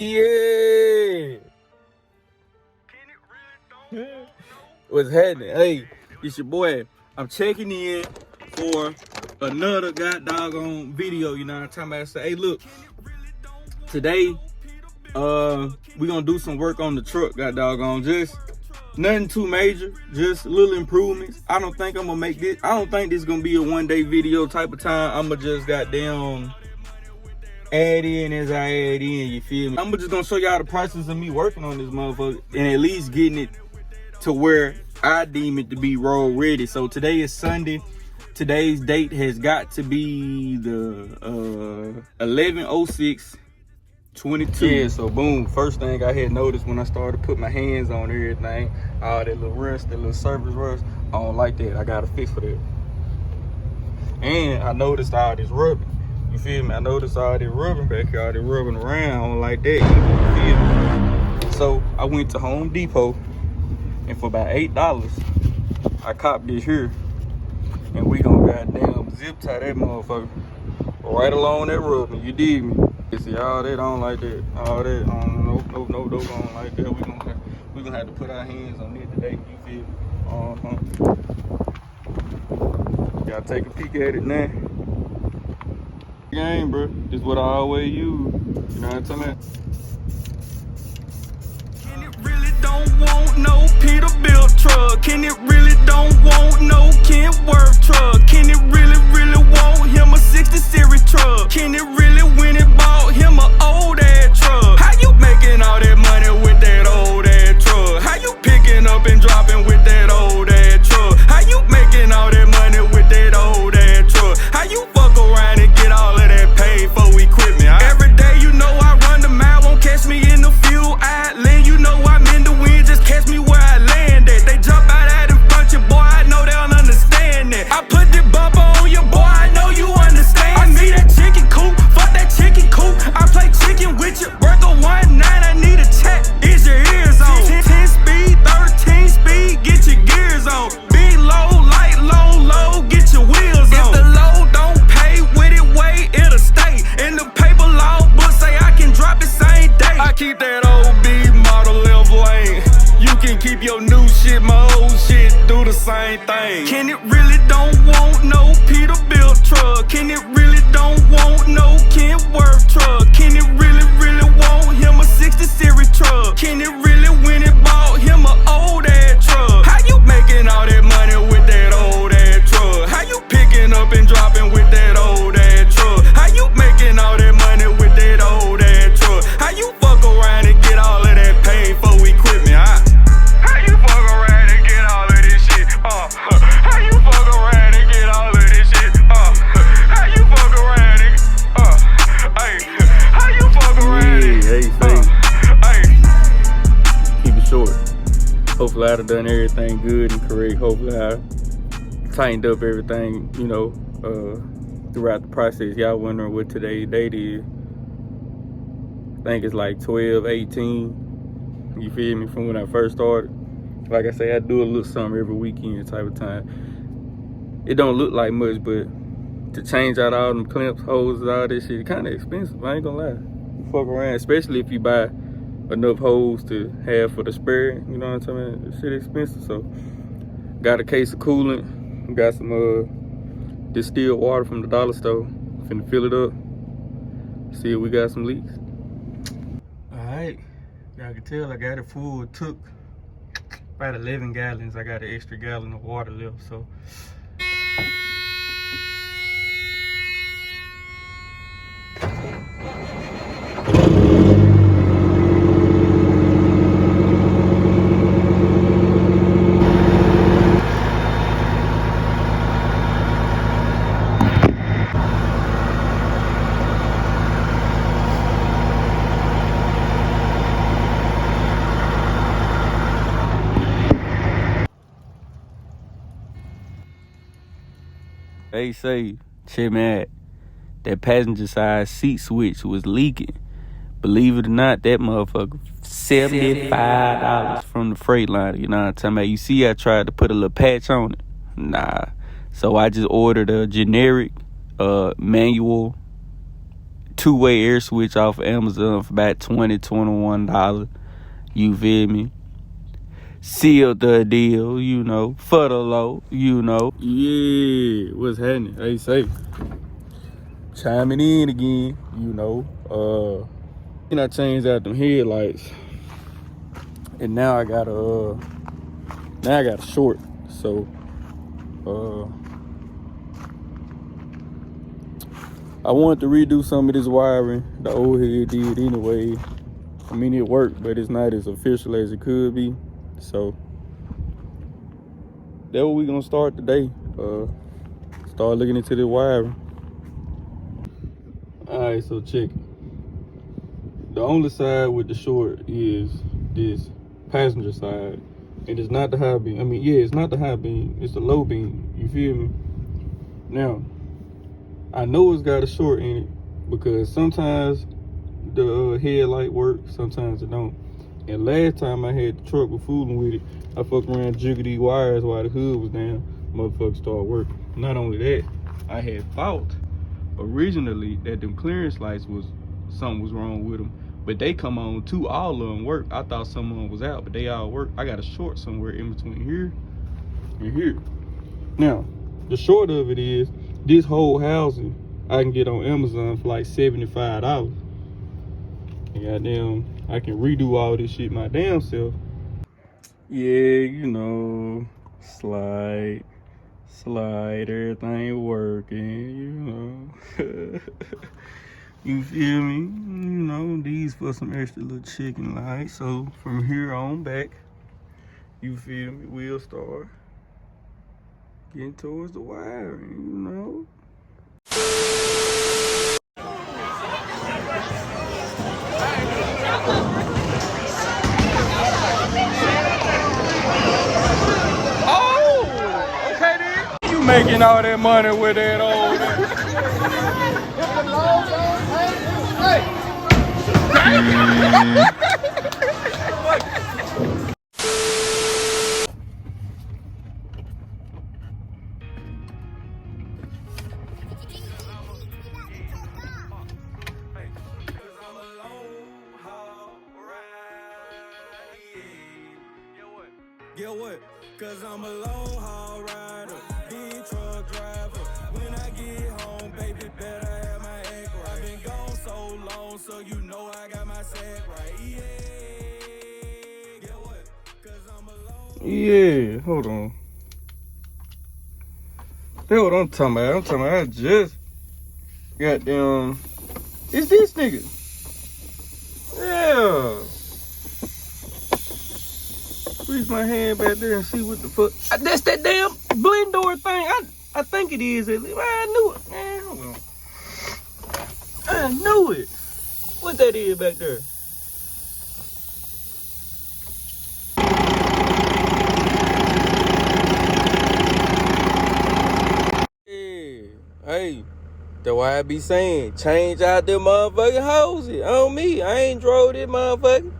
Yeah. What's happening? Hey, it's your boy. I'm checking in for another doggone video. You know what I'm talking about? Say, hey, look. Today, we gonna do some work on the truck. Doggone, just nothing too major. Just little improvements. I don't think I'm gonna make this. I don't think this is gonna be a one-day video type of time. I'ma just goddamn add in as I add in, you feel me? I'm just gonna show y'all the process of me working on this motherfucker and at least getting it to where I deem it to be road ready. So today is Sunday. Today's date has got to be the 11/06/22. Yeah, so boom, first thing I had noticed when I started putting my hands on everything, all that little rust, that little surface rust, I don't like that. I got to fix for that. And I noticed all this rubbing. You feel me? I noticed all this rubbing back here, all this rubbing around like that. You feel me? So I went to Home Depot, and for about $8, I copped this here, and we gonna goddamn zip tie that motherfucker right along that rubbing. You dig me? You see all that? I don't like that. All that? No, I don't like that. We gonna have to put our hands on it today. You feel me? Gotta take a peek at it now. Game, bro. This is what I always use. You know what I'm talking about? And it really don't want no Peterbilt truck. And it really don't want no Kentworth truck. Can it really want him a 60 series truck? Can it really when it bought him a old ass truck? How you making all that money with that old ass truck? How you picking up and dropping with that old ass truck? How you making all that money with that old ass truck? How you fuck around and get all of that paid for equipment? Every day you know I run the mile, won't catch me in the fuel island. You know I'm in the wind, just catch me where I land at. They jump out in front you, boy, I know they don't understand that. I put the bumper on you, boy, I know you understand. I see that chicken coop, fuck that chicken coop. I play chicken with you, work a 1-9, I need a check. Is your ears on? 10 speed, 13 speed, get your gears on. Big low, light low, get your wheels on. If the load don't pay with it, wait, it'll stay. In the paper law book say I can drop it same day. I keep that old B model left lane. You can keep your new shit, my old shit, do the same thing. Can it really don't want no Peterbilt truck? Can it really don't want no Kentworth truck? Can it really want him a 60 series truck? Can it really when it bought him a old ass truck? How you making all that money with that old ass truck? How you picking up and dropping with that old ass truck? How you making all that money with that old ass truck? How you fuck around and get all of that paid for equipment? How you fuck around and get all of this shit? How you fuck around and get all of this shit? How you fuck around and how you fuck around and keep it short. Hopefully I'd have done everything good and correct. Hopefully I tightened up everything, you know, throughout the process. Y'all wondering what today's date is. I think it's like 12/18. You feel me? From when I first started. Like I say, I do a little something every weekend type of time. It don't look like much, but to change out all them clamps, hoses, all that shit, kind of expensive. I ain't gonna lie. Fuck around, especially if you buy enough hose to have for the spare. You know what I'm talking about? This shit expensive. So got a case of coolant. Got some distilled water from the dollar store. Finna fill it up. See if we got some leaks. Alright. Y'all can tell I got it full. It took about 11 gallons. I got an extra gallon of water left, so. They say, check me out, that passenger side seat switch was leaking. Believe it or not, that motherfucker, $75 from the Freightliner. You know what I'm talking about? You see, I tried to put a little patch on it. Nah. So I just ordered a generic manual two-way air switch off of Amazon for about $20, $21. You feel me? Sealed the deal, you know, for the low, you know. Yeah, what's happening? Hey, say, chiming in again, you know. And I changed out them headlights, and now I got a short. So, I wanted to redo some of this wiring. The old head did anyway. I mean, it worked, but it's not as official as it could be. So that's what we gonna start today. Start looking into the wiring. Alright, so check it. The only side with the short is this passenger side. And it's not the high beam. I mean, yeah, it's not the high beam, it's the low beam. You feel me? Now, I know it's got a short in it because sometimes the headlight works, sometimes it don't. And last time I had the truck was fooling with it, I fucked around jigging these wires while the hood was down. Motherfucker started working. Not only that, I had thought originally that them clearance lights something was wrong with them, but they come on too. All of them work. I thought some of them was out, but they all work. I got a short somewhere in between here and here. Now, the short of it is this whole housing I can get on Amazon for like $75. And goddamn, I can redo all this shit my damn self. Yeah, you know, slide, everything working, you know. You feel me? You know, these for some extra little chicken lights. So from here on back, you feel me, we'll start getting towards the wiring, you know. Oh, okay then. You making all that money with that old. Get what? Cause I'm a long haul rider, big truck driver. When I get home, baby, better have my act right. I've been gone so long, so you know I got my sack right. Yeah. Get what? Cause I'm a long. Yeah, hold on. That's what I'm talking about. I just got them. It's this nigga. Yeah. Reach my hand back there and see what the fuck. That's that damn blend door thing. I think it is. At least. I knew it. Man, hold on. I knew it. What that is back there? Yeah. Hey, that's why I be saying, change out them motherfucking hoses on me. I ain't drove this motherfucker.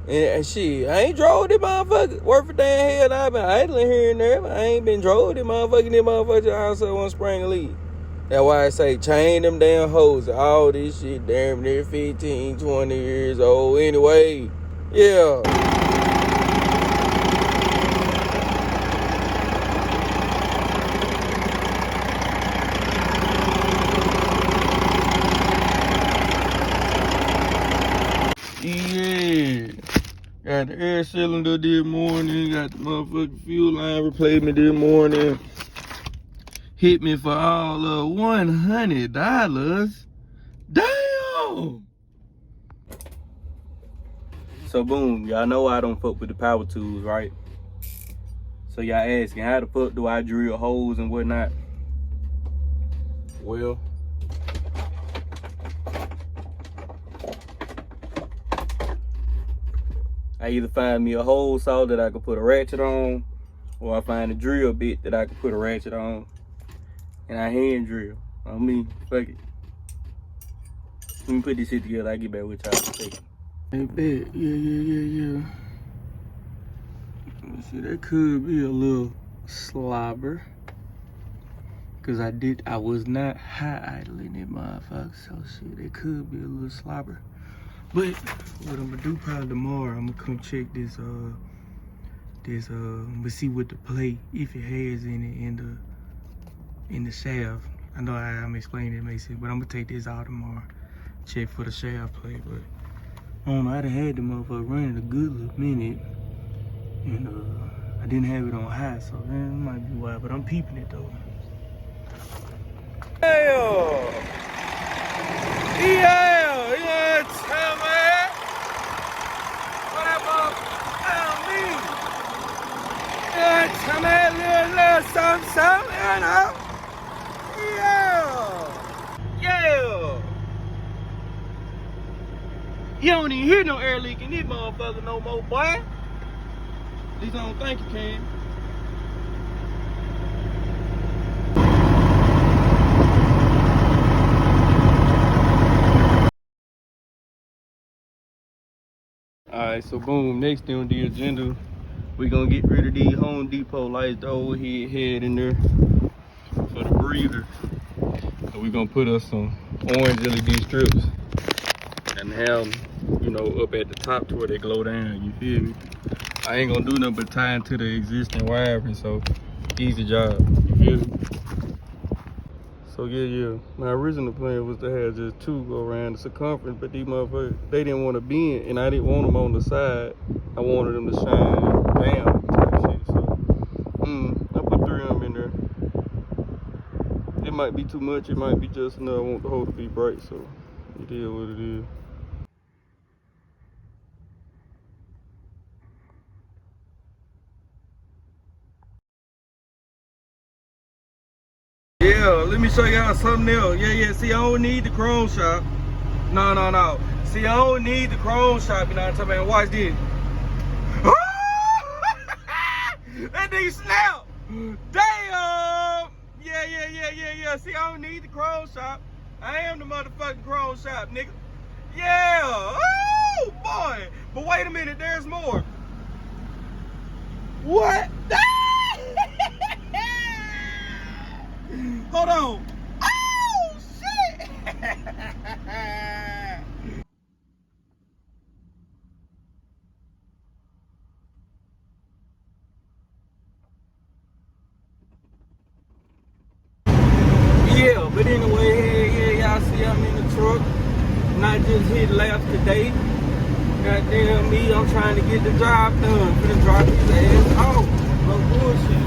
And shit, I ain't drove this motherfucker. Work for damn hell, I've been idling here and there, but I ain't been drove this motherfucker also on spring lead. That's why I say change them damn hoses. All this shit damn near 15, 20 years old anyway. Yeah. Yeah. Got the air cylinder this morning. Got the motherfucking fuel line replacement this morning. Hit me for all of $100. Damn! So boom, y'all know I don't fuck with the power tools, right? So y'all asking, how the fuck do I drill holes and whatnot? Well, I either find me a hole saw that I can put a ratchet on, or I find a drill bit that I can put a ratchet on, and I hand drill. I mean, fuck it. Let me put this shit together. I get back with y'all in a second. Hey, bet. Yeah. Let me see, that could be a little slobber. Cause I was not high idling it, motherfucker. So shit, it could be a little slobber. But what I'm gonna do probably tomorrow, I'm gonna come check this but see what the plate, if it has in the shaft. I know I'm explaining it makes sense, but I'm gonna take this out tomorrow. Check for the shaft plate, but I don't know, I done had the motherfucker running a good little minute. And I didn't have it on high, so it might be why, but I'm peeping it though. Yeah, time, man. What that motherfucker me? Yeah, time, man, little something, you know? Yeah. You don't even hear no air leak in this motherfucker no more, boy. At least I don't think you can. Alright, so boom, next thing on the agenda, we gonna get rid of these Home Depot lights, the overhead head in there for the breather. So we gonna put us some orange LED strips and have them, you know, up at the top to where they glow down, you feel me? I ain't gonna do nothing but tie into the existing wiring, so easy job, you feel me? So yeah, my original plan was to have just two go around the circumference, but these motherfuckers, they didn't want to bend, and I didn't want them on the side. I wanted them to shine down type shit, so I put 3 of them in there. It might be too much, it might be just enough. I want the hole to be bright, so it is what it is. Yeah, let me show y'all something else. Yeah, see, I don't need the chrome shop. No. See, I don't need the chrome shop, you know what I'm talking about? Watch this. That nigga snap. Damn. Yeah. See, I don't need the chrome shop. I am the motherfucking chrome shop, nigga. Yeah. Oh, boy. But wait a minute, there's more. What? Hold on. Oh, shit. Yeah, but anyway, y'all see I'm in the truck. Not just hit laps today. Goddamn me, I'm trying to get the job done. Finna drop his ass off. No bullshit.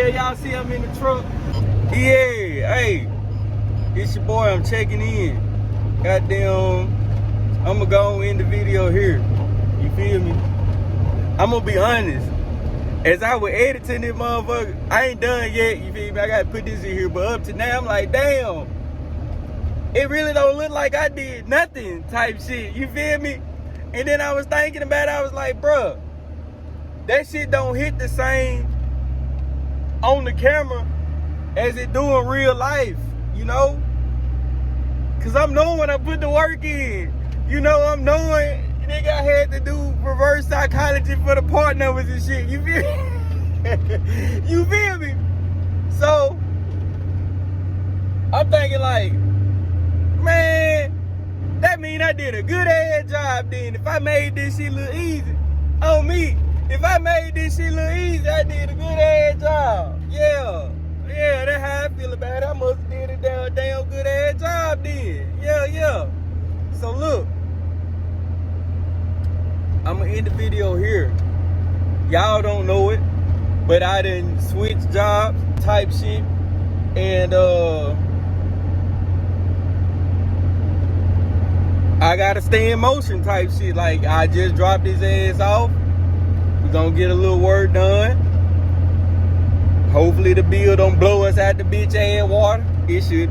Y'all see I'm in the truck? Yeah, hey, it's your boy, I'm checking in. Goddamn, I'm gonna go end the video here. You feel me? I'm gonna be honest. As I was editing this motherfucker, I ain't done yet, you feel me? I gotta put this in here, but up to now, I'm like, damn. It really don't look like I did nothing type shit, you feel me? And then I was thinking about it, I was like, bruh, that shit don't hit the same on the camera as it do in real life, you know? Cause I'm knowing I put the work in. You know, I'm knowing nigga I had to do reverse psychology for the part numbers and shit. You feel me? You feel me? So I'm thinking like, man, that mean I did a good ass job then. If I made this shit look easy on me. If I made this shit look easy, I did a good ass job. Yeah, that's how I feel about it. I must have did a damn good ass job then. Yeah. So look, I'm gonna end the video here. Y'all don't know it, but I done switched jobs type shit. And I gotta stay in motion type shit. Like I just dropped his ass off. We're gonna get a little work done. Hopefully the bill don't blow us out the bitch ass water. It should.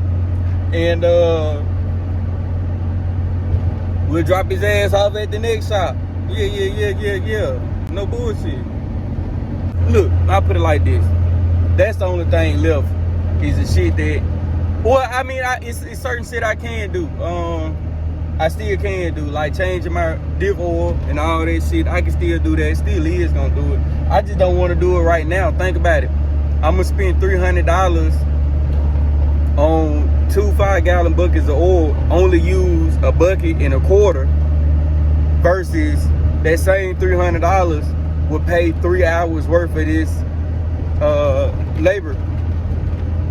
And we'll drop his ass off at the next shop. Yeah. No bullshit. look, I put it like this. That's the only thing left is the shit that, well, I mean, it's certain shit I can do. I still can do, like changing my diff oil and all that shit. I can still do that. Still is gonna do it. I just don't want to do it right now. Think about it. I'm gonna spend $300 on 2 5-gallon buckets of oil. Only use a bucket and a quarter. Versus that same $300 would pay 3 hours worth of this labor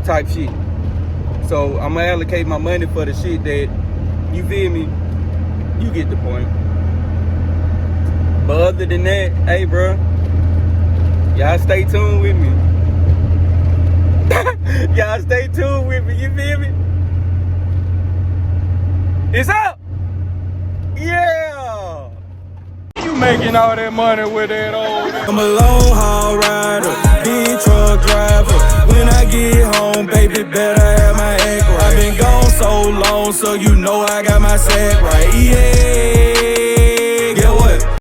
type shit. So I'm gonna allocate my money for the shit that, you feel me? You get the point. But other than that, hey, bro, y'all stay tuned with me. Y'all stay tuned with me. You feel me? It's up. Yeah. You making all that money with that old. I'm a long haul rider, big truck driver. When I get home, baby, better have my act right. I've been gone so long, so you know I got my sack right. Yeah.